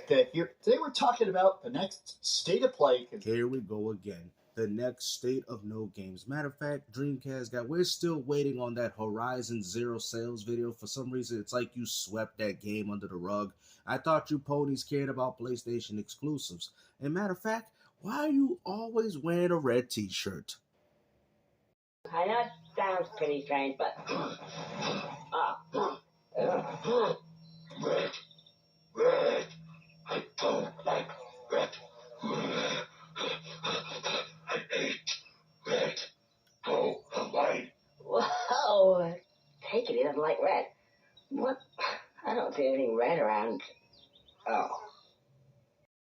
Here today we're talking about the next state of play. Here we go again. The next state of no games. Matter of fact, Dreamcast guy, we're still waiting on that Horizon Zero sales video. For some reason, it's like you swept that game under the rug. I thought you ponies cared about PlayStation exclusives. And matter of fact, why are you always wearing a red t-shirt? I know it sounds pretty strange, but Red. I don't like red. I hate red. Go away. whoa, take it. He doesn't like red. What? I don't see anything red around. Oh.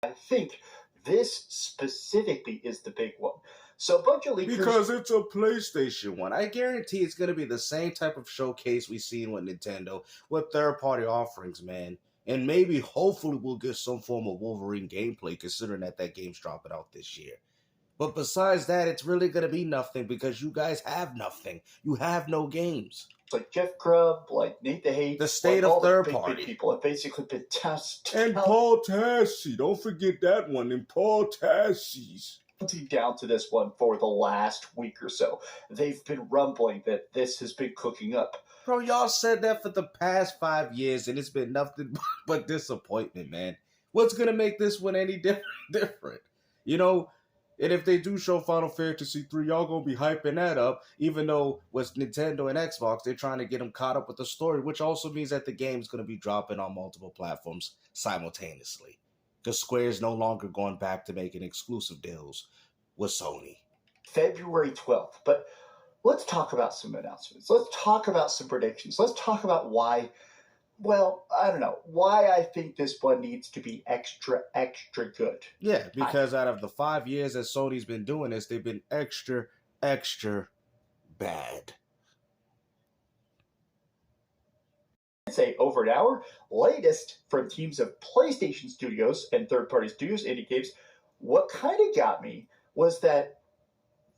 I think this specifically is the big one. So a bunch of leakers... Because it's a PlayStation one. I guarantee it's going to be the same type of showcase we've seen with Nintendo, with third-party offerings, man. And maybe, hopefully, we'll get some form of Wolverine gameplay, considering that game's dropping out this year. But besides that, it's really going to be nothing, because you guys have nothing. You have no games. Like Jeff Grubb, like Nate the Hate, the state like of third big party people have basically been tested. And Paul Tassi, don't forget that one. And Paul Tassi's down to this one for the last week or so. They've been rumbling that this has been cooking up. Bro, y'all said that for the past 5 years, and it's been nothing but disappointment, man. What's gonna make this one any different? You know, and if they do show Final Fantasy 3, y'all gonna be hyping that up, even though with Nintendo and Xbox, they're trying to get them caught up with the story, which also means that the game's gonna be dropping on multiple platforms simultaneously. Because Square's no longer going back to making exclusive deals with Sony. February 12th. But let's talk about some announcements. Let's talk about some predictions. Let's talk about why, well, I don't know, why I think this one needs to be extra good. Yeah, because out of the 5 years that Sony's been doing this, they've been extra bad. Say over an hour. Latest from teams of PlayStation studios and third-party studios indicates what kind of got me was that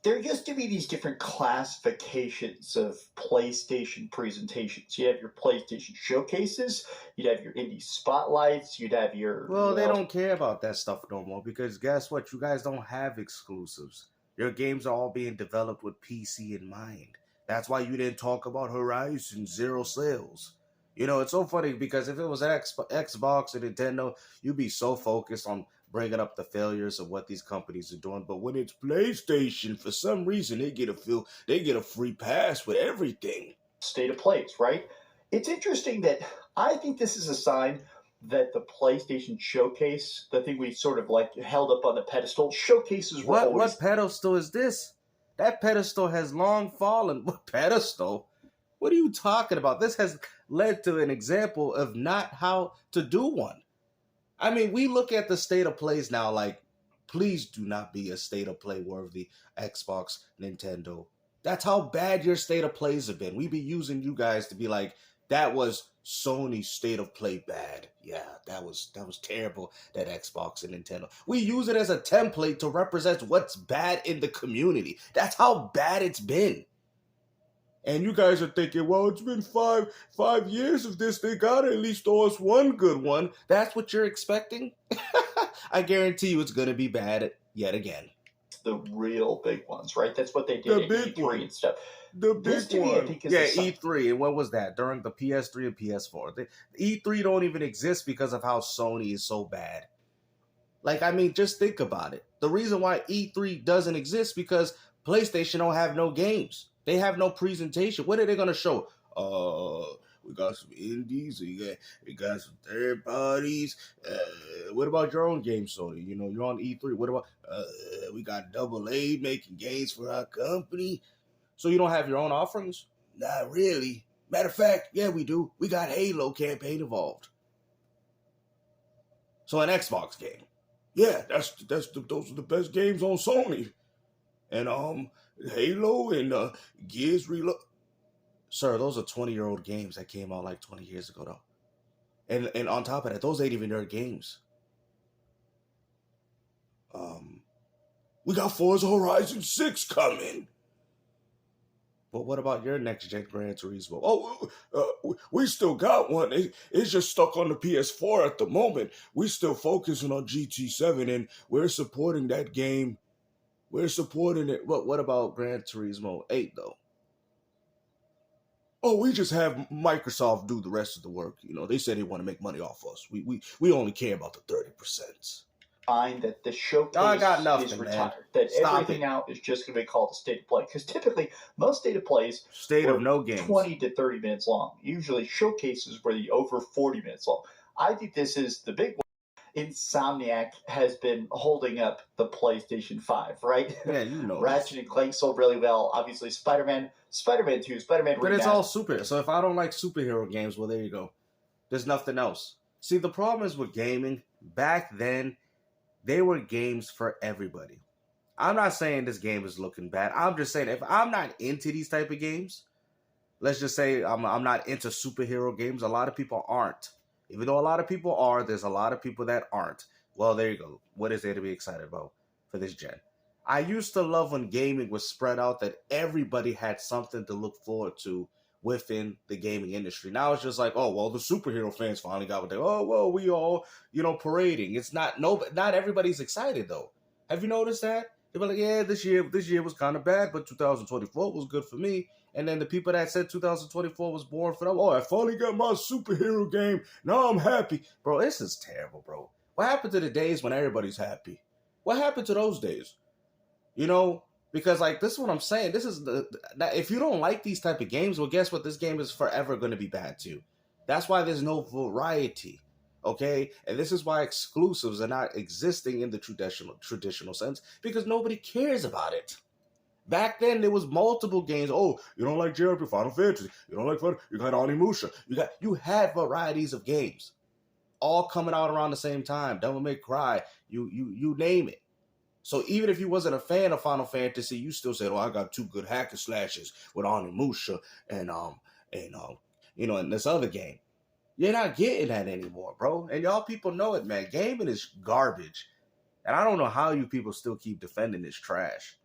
there used to be these different classifications of PlayStation presentations. You have your PlayStation showcases, you'd have your indie spotlights, you'd have your... Well, they don't care about that stuff no more, because guess what? You guys don't have exclusives. Your games are all being developed with PC in mind. That's why you didn't talk about Horizon Zero sales. You know, it's so funny, because if it was Xbox or Nintendo, you'd be so focused on bringing up the failures of what these companies are doing. But when it's PlayStation, for some reason, they get a free pass with everything. State of plays, right? It's interesting that I think this is a sign that the PlayStation showcase, the thing we sort of like held up on the pedestal, showcases were always... What pedestal is this? That pedestal has long fallen. What pedestal? What are you talking about? This has led to an example of not how to do one. I mean, we look at the state of plays now like, please do not be a state of play worthy Xbox, Nintendo. That's how bad your state of plays have been. We be using you guys to be like, that was Sony's state of play bad. Yeah, that was terrible, that Xbox and Nintendo. We use it as a template to represent what's bad in the community. That's how bad it's been. And you guys are thinking, well, it's been five years of this. They gotta at least throw us one good one. That's what you're expecting? I guarantee you it's gonna be bad yet again. The real big ones, right? That's what they did The at big E3 one. and stuff. The big me, one. I think, is Yeah, a sign. E3. And what was that? During the PS3 and PS4. The E3 don't even exist because of how Sony is so bad. Like, I mean, just think about it. The reason why E3 doesn't exist because PlayStation don't have no games. They have no presentation. What are they going to show? We got some indies. We got some third parties. What about your own game, Sony? You know, you're on E3. What about, we got AA making games for our company. So you don't have your own offerings? Not really. Matter of fact, yeah, we do. We got Halo campaign involved. So an Xbox game. Yeah, those are the best games on Sony. And Halo and Gears Reload. Sir, those are 20-year-old games that came out like 20 years ago, though. And on top of that, those ain't even their games. We got Forza Horizon 6 coming. But what about your next gen Gran Turismo? Oh, we still got one. It's just stuck on the PS4 at the moment. We still focusing on GT7, and we're supporting that game. We're supporting it. What about Gran Turismo 8 though? Oh, we just have Microsoft do the rest of the work. You know, they said they want to make money off us. We only care about the 30%. Find that the showcase I got nothing, is man. retired. That Stop everything it. now is just going to be called a state of play. Because typically, most state of plays State were of no games. 20 to 30 minutes long. Usually, showcases were the over 40 minutes long. I think this is the big one. Insomniac has been holding up the PlayStation 5, right? Yeah, you know. Ratchet and Clank sold really well. Obviously, Spider-Man 2, Spider-Man But Remastered. it's all super. So if I don't like superhero games, well, there you go. There's nothing else. See, the problem is with gaming, back then, they were games for everybody. I'm not saying this game is looking bad. I'm just saying if I'm not into these type of games, let's just say I'm not into superhero games. A lot of people aren't. Even though a lot of people are, there's a lot of people that aren't. Well, there you go. What is there to be excited about for this gen? I used to love when gaming was spread out, that everybody had something to look forward to within the gaming industry. Now it's just like, oh, well, the superhero fans finally got what they, oh, well, we all, parading. It's not everybody's excited though. Have you noticed that? They were like, yeah, this year was kind of bad, but 2024 was good for me. And then the people that said 2024 was boring for them, oh, I finally got my superhero game. Now I'm happy. Bro, this is terrible, bro. What happened to the days when everybody's happy? What happened to those days? Because like this is what I'm saying. This is if you don't like these type of games, well, guess what? This game is forever going to be bad too. That's why there's no variety. Okay, and this is why exclusives are not existing in the traditional sense, because nobody cares about it. Back then, there was multiple games. Oh, you don't like JRPG, Final Fantasy. You don't like Final. You got Onimusha. You had varieties of games, all coming out around the same time. Devil May Cry. You name it. So even if you wasn't a fan of Final Fantasy, you still said, "Oh, I got two good hack and slashes with Onimusha and this other game." You're not getting that anymore, bro. And y'all people know it, man. Gaming is garbage. And I don't know how you people still keep defending this trash.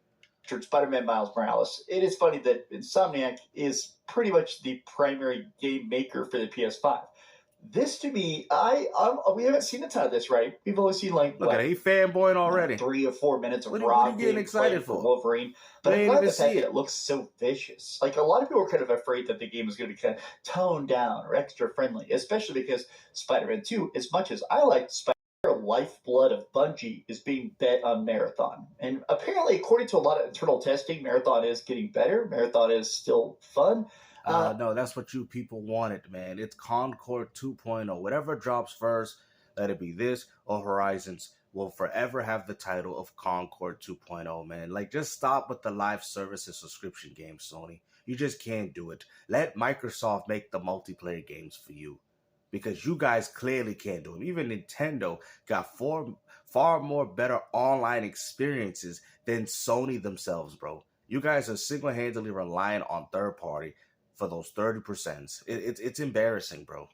Spider-Man Miles Morales. It is funny that Insomniac is pretty much the primary game maker for the PS5. This to me, we haven't seen a ton of this, right? We've only seen Look at it, he fanboying already. 3 or 4 minutes of what raw are you getting excited for Wolverine. But I love the fact that it looks so vicious. Like a lot of people were kind of afraid that the game was going to be kind of toned down or extra friendly, especially because Spider-Man 2, as much as I like Spider-Man, lifeblood of Bungie is being bet on Marathon. And apparently, according to a lot of internal testing, Marathon is getting better. Marathon is still fun. No, that's what you people wanted, man. It's Concord 2.0. Whatever drops first, let it be this or Horizons, will forever have the title of Concord 2.0, man. Like, just stop with the live services subscription games, Sony. You just can't do it. Let Microsoft make the multiplayer games for you, because you guys clearly can't do it. Even Nintendo got far more better online experiences than Sony themselves, bro. You guys are single-handedly relying on third party for those 30%. It's embarrassing, bro.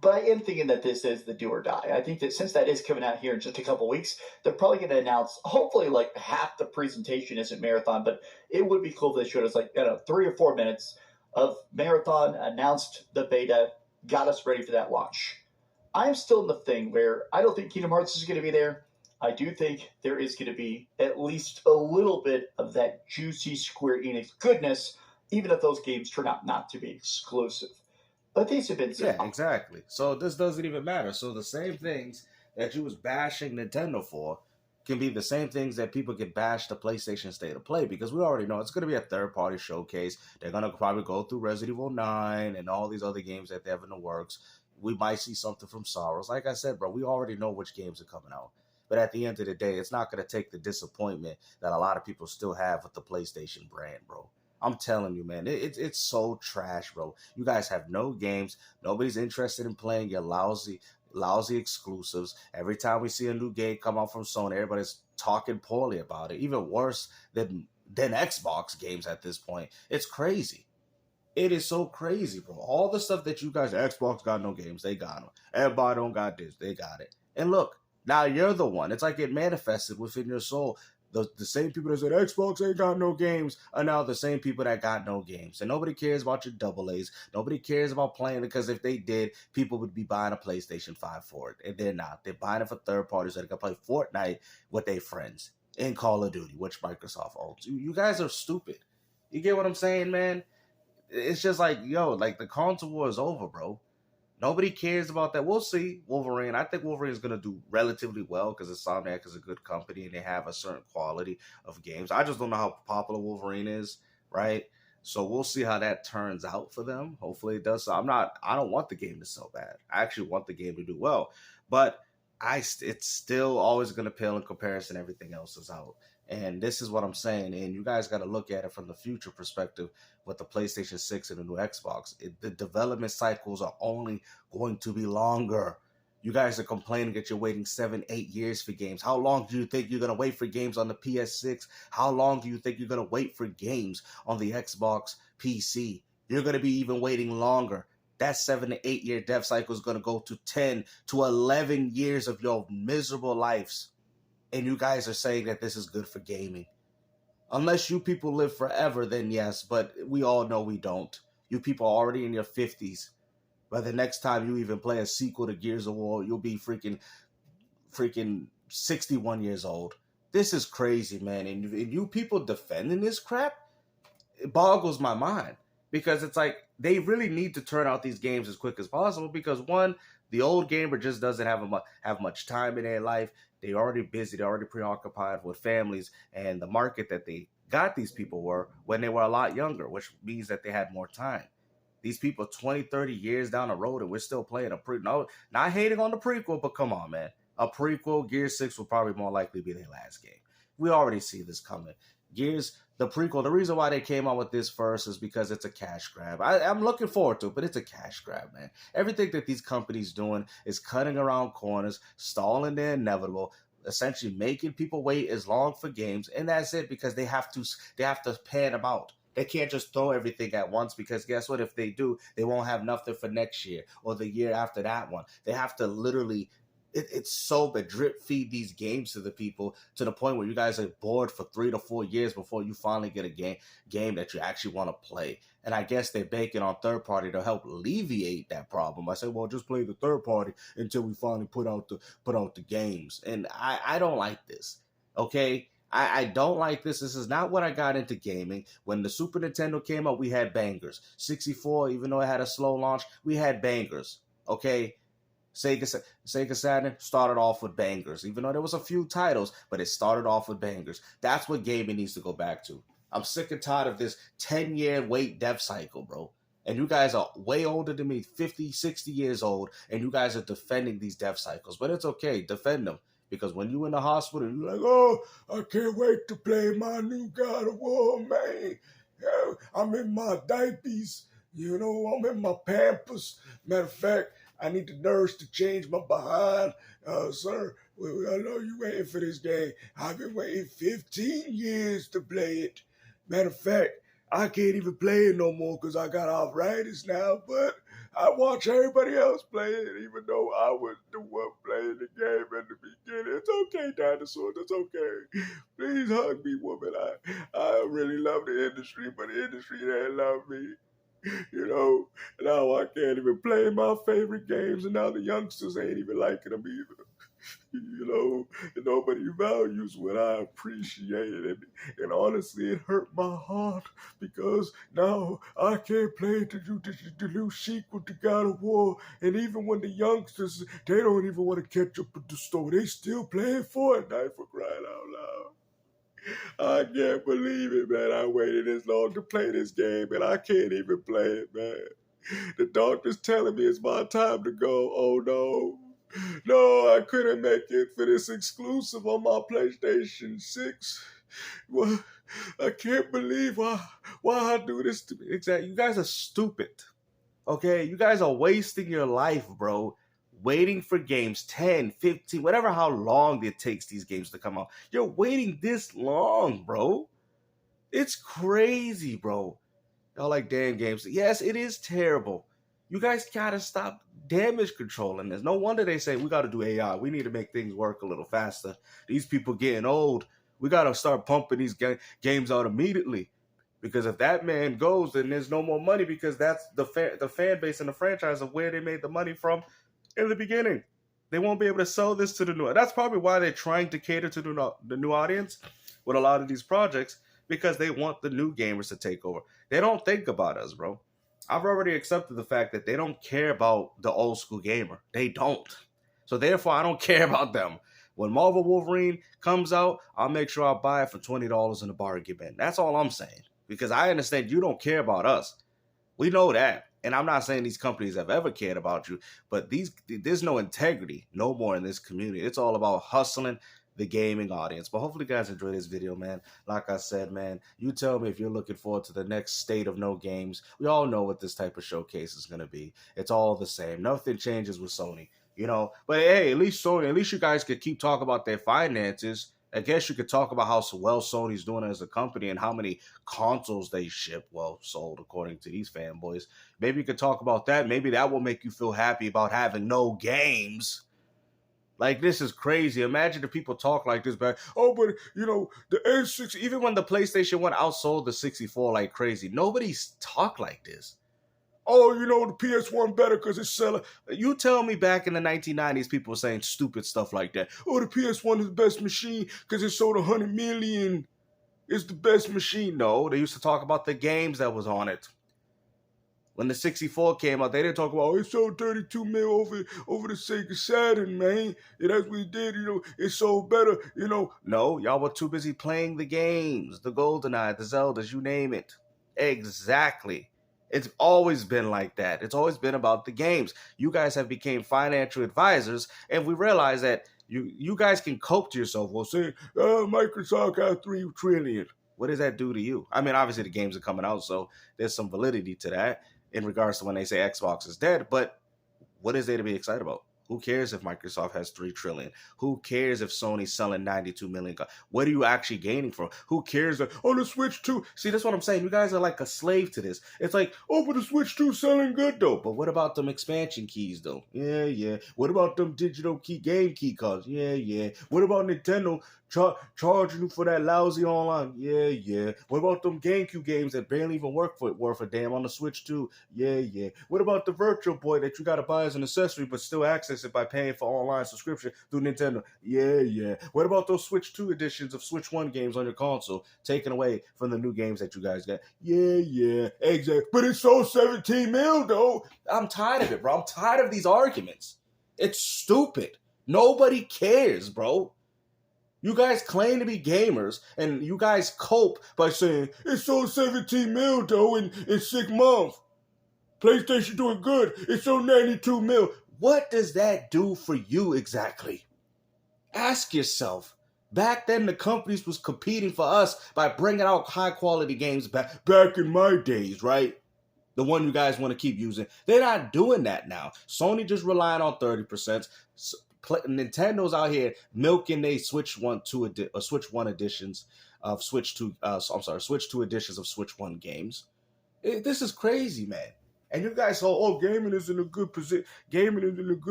But I am thinking that this is the do or die. I think that since that is coming out here in just a couple weeks, they're probably going to announce, hopefully, like half the presentation isn't Marathon, but it would be cool if they showed us, 3 or 4 minutes of Marathon, announced the beta, got us ready for that launch. I'm still in the thing where I don't think Kingdom Hearts is going to be there. I do think there is going to be at least a little bit of that juicy Square Enix goodness, even if those games turn out not to be exclusive. But these have been Yeah, exactly. So this doesn't even matter. So the same things that you was bashing Nintendo for can be the same things that people get bashed the PlayStation State of Play, because we already know it's going to be a third-party showcase. They're going to probably go through Resident Evil 9 and all these other games that they have in the works. We might see something from Sorrows. Like I said, bro, we already know which games are coming out. But at the end of the day, it's not going to take the disappointment that a lot of people still have with the PlayStation brand, bro. I'm telling you, man, it's so trash, bro. You guys have no games. Nobody's interested in playing your lousy exclusives. Every time we see a new game come out from Sony, everybody's talking poorly about it. Even worse than Xbox games at this point. It's crazy. It is so crazy, bro. All the stuff that you guys, Xbox got no games, they got them. Everybody don't got this, they got it. And look, now you're the one. It's like it manifested within your soul. The same people that said Xbox ain't got no games are now the same people that got no games. And nobody cares about your double A's. Nobody cares about playing it, because if they did, people would be buying a PlayStation 5 for it. And they're not. They're buying it for third parties so they can play Fortnite with their friends in Call of Duty, which Microsoft owns. You guys are stupid. You get what I'm saying, man? It's just like, yo, like the console war is over, bro. Nobody cares about that. We'll see. Wolverine. I think Wolverine is going to do relatively well because Insomniac is a good company and they have a certain quality of games. I just don't know how popular Wolverine is, right? So we'll see how that turns out for them. Hopefully it does. So I don't want the game to sell bad. I actually want the game to do well. But it's still always going to pale in comparison. Everything else is out. And this is what I'm saying. And you guys got to look at it from the future perspective with the PlayStation 6 and the new Xbox. The development cycles are only going to be longer. You guys are complaining that you're waiting 7-8 years for games. How long do you think you're going to wait for games on the PS6? How long do you think you're going to wait for games on the Xbox PC? You're going to be even waiting longer. That 7 to 8 year dev cycle is going to go to 10 to 11 years of your miserable lives. And you guys are saying that this is good for gaming. Unless you people live forever, then yes, but we all know we don't. You people are already in your 50s. By the next time you even play a sequel to Gears of War, you'll be freaking 61 years old. This is crazy, man. And you people defending this crap, it boggles my mind. Because it's like, they really need to turn out these games as quick as possible. Because one, the old gamer just doesn't have much time in their life. They're already busy. They're already preoccupied with families. And the market that they got these people were when they were a lot younger, which means that they had more time. These people 20, 30 years down the road, and we're still playing a prequel. No, not hating on the prequel, but come on, man. A prequel, Gears 6 will probably more likely be their last game. We already see this coming. Gears, the prequel, the reason why they came out with this first is because it's a cash grab. I'm looking forward to it, but it's a cash grab, man. Everything that these companies doing is cutting around corners, stalling the inevitable, essentially making people wait as long for games, and that's it, because they have to pad them out. They can't just throw everything at once, because guess what? If they do, they won't have nothing for next year or the year after that one. They have to literally, it's so bad, drip feed these games to the people to the point where you guys are bored for 3 to 4 years before you finally get a game that you actually want to play. And I guess they're banking on third party to help alleviate that problem. I say, well, just play the third party until we finally put out the games. And I don't like this. Okay. I don't like this. This is not what I got into gaming. When the Super Nintendo came out, we had bangers. 64, even though it had a slow launch, we had bangers. Okay. Sega Saturn started off with bangers, even though there was a few titles, but it started off with bangers. That's what gaming needs to go back to. I'm sick and tired of this 10-year wait dev cycle, bro. And you guys are way older than me, 50, 60 years old, and you guys are defending these dev cycles. But it's okay, defend them. Because when you in the hospital, you're like, oh, I can't wait to play my new God of War, man. I'm in my diapers, I'm in my Pampers. Matter of fact, I need the nurse to change my behind. Sir, I know you waiting for this game. I've been waiting 15 years to play it. Matter of fact, I can't even play it no more because I got arthritis now, but I watch everybody else play it, even though I was the one playing the game at the beginning. It's okay, dinosaur. It's okay. Please hug me, woman. I really love the industry, but the industry didn't love me. Now I can't even play my favorite games, and now the youngsters ain't even liking them either. Nobody values what I appreciated. And honestly, it hurt my heart because now I can't play the new sequel to God of War. And even when the youngsters, they don't even want to catch up with the story. They still playing Fortnite, for crying out loud. I can't believe it, man. I waited this long to play this game, and I can't even play it, man. The doctor's telling me it's my time to go. Oh, no. No, I couldn't make it for this exclusive on my PlayStation 6. Well, I can't believe why I do this to me. Exactly. You guys are stupid. Okay? You guys are wasting your life, bro. Waiting for games 10, 15, whatever how long it takes these games to come out. You're waiting this long, bro. It's crazy, bro. Y'all like damn games. Yes, it is terrible. You guys gotta stop damage controlling this. No wonder they say we gotta do AI. We need to make things work a little faster. These people getting old. We got to start pumping these games out immediately. Because if that man goes, then there's no more money, because that's the fan base and the franchise of where they made the money from in the beginning. They won't be able to sell this to the new. That's probably why they're trying to cater to the new audience with a lot of these projects, because they want the new gamers to take over. They don't think about us, bro. I've already accepted the fact that they don't care about the old school gamer. They don't. So therefore, I don't care about them. When Marvel Wolverine comes out, I'll make sure I buy it for $20 in the bargain bin. That's all I'm saying. Because I understand you don't care about us. We know that. And I'm not saying these companies have ever cared about you, but there's no integrity no more in this community. It's all about hustling the gaming audience. But hopefully you guys enjoyed this video, man. Like I said, man, you tell me if you're looking forward to the next State of No Games. We all know what this type of showcase is going to be. It's all the same. Nothing changes with Sony, you know. But hey, at least you guys could keep talking about their finances. I guess you could talk about how well Sony's doing as a company and how many consoles they sold according to these fanboys. Maybe you could talk about that. Maybe that will make you feel happy about having no games. Like, this is crazy. Imagine if people talk like this back. Oh, but, you know, the N6, even when the PlayStation 1 outsold the 64 like crazy, nobody's talk like this. Oh, you know, the PS1 better because it's selling. You tell me back in the 1990s, people were saying stupid stuff like that. Oh, the PS1 is the best machine because it sold 100 million. It's the best machine. No, they used to talk about the games that was on it. When the 64 came out, they didn't talk about, oh, it sold 32 mil over the Sega Saturn, man. And that's what it did, you know, it sold better, you know. No, y'all were too busy playing the games, the GoldenEye, the Zeldas, you name it. Exactly. It's always been like that. It's always been about the games. You guys have become financial advisors, and we realize that you guys can cope to yourself. Well, say, Microsoft got $3 trillion. What does that do to you? I mean, obviously the games are coming out, so there's some validity to that in regards to when they say Xbox is dead. But what is there to be excited about? Who cares if Microsoft has $3 trillion? Who cares if Sony's selling 92 million? What are you actually gaining from? Who cares? Oh, the Switch 2. See, that's what I'm saying. You guys are like a slave to this. It's like, oh, but the Switch 2 selling good, though. But what about them expansion keys, though? Yeah. What about them digital game key cards? Yeah. What about Nintendo charging you for that lousy online? Yeah. What about them GameCube games that barely even worth a damn on the Switch 2? Yeah. What about the Virtual Boy that you got to buy as an accessory but still access it by paying for online subscription through Nintendo? Yeah. What about those Switch 2 editions of Switch 1 games on your console taken away from the new games that you guys got? Yeah, exactly. But it's sold 17 mil, though. I'm tired of it, bro. I'm tired of these arguments. It's stupid. Nobody cares, bro. You guys claim to be gamers, and you guys cope by saying, it sold 17 mil, though, in 6 months. PlayStation doing good. It sold 92 mil. What does that do for you exactly? Ask yourself. Back then, the companies was competing for us by bringing out high-quality games back in my days, right? The one you guys want to keep using. They're not doing that now. Sony just relying on 30%. Nintendo's out here milking they Switch 1 editions of Switch 2 editions of Switch 1 games. This is crazy, man. And you guys say, oh, gaming is in a good position.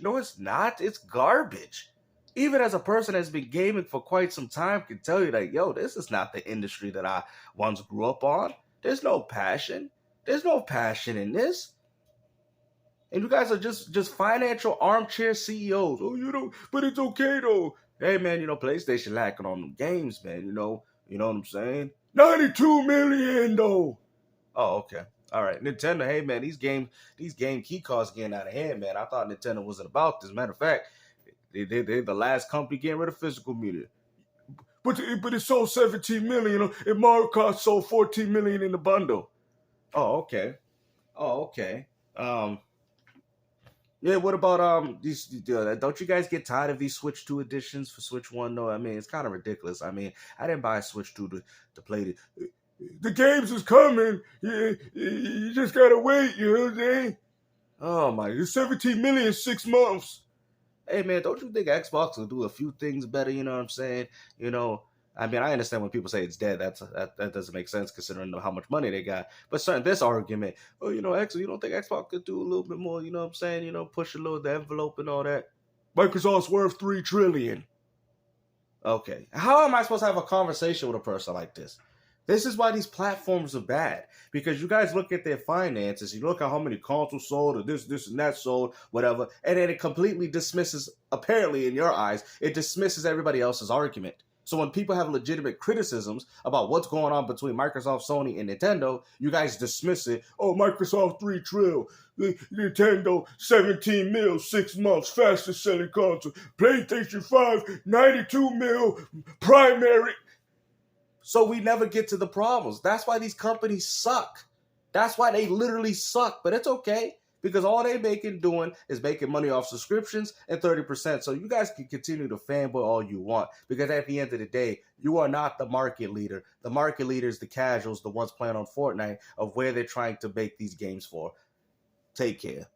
No, it's not. It's garbage. Even as a person that's been gaming for quite some time can tell you that, yo, this is not the industry that I once grew up on. There's no passion. There's no passion in this. And you guys are just financial armchair CEOs. Oh, you know, but it's okay, though. Hey, man, you know, PlayStation lacking on them games, man. You know what I'm saying? 92 million, though. Oh, okay. All right. Nintendo, hey, man, these game key cards getting out of hand, man. I thought Nintendo wasn't about this. Matter of fact, they're the last company getting rid of physical media. But it sold 17 million, and Mario Kart sold 14 million in the bundle. Oh, okay. Yeah, what about these? Don't you guys get tired of these Switch 2 editions for Switch 1? No, I mean, it's kind of ridiculous. I mean, I didn't buy a Switch 2 to play the games is coming. You just gotta wait, you know what I'm saying? Oh my, it's 17 million in 6 months. Hey man, don't you think Xbox will do a few things better? You know what I'm saying? You know, I mean, I understand when people say it's dead. That doesn't make sense considering how much money they got. But certain this argument, oh, you know, you don't think Xbox could do a little bit more? You know what I'm saying? You know, push a little the envelope and all that. Microsoft's worth $3 trillion. Okay. How am I supposed to have a conversation with a person like this? This is why these platforms are bad. Because you guys look at their finances, you look at how many consoles sold, or this, and that sold, whatever, and then it completely dismisses, apparently in your eyes, it dismisses everybody else's argument. So when people have legitimate criticisms about what's going on between Microsoft, Sony, and Nintendo, you guys dismiss it. Oh, Microsoft 3 trill, Nintendo 17 mil, 6 months, fastest selling console, PlayStation 5, 92 mil, primary. So we never get to the problems. That's why these companies suck. That's why they literally suck. But it's okay, because all they doing is making money off subscriptions and 30%. So you guys can continue to fanboy all you want, because at the end of the day, you are not the market leader. The market leader is the casuals, the ones playing on Fortnite, of where they're trying to make these games for. Take care.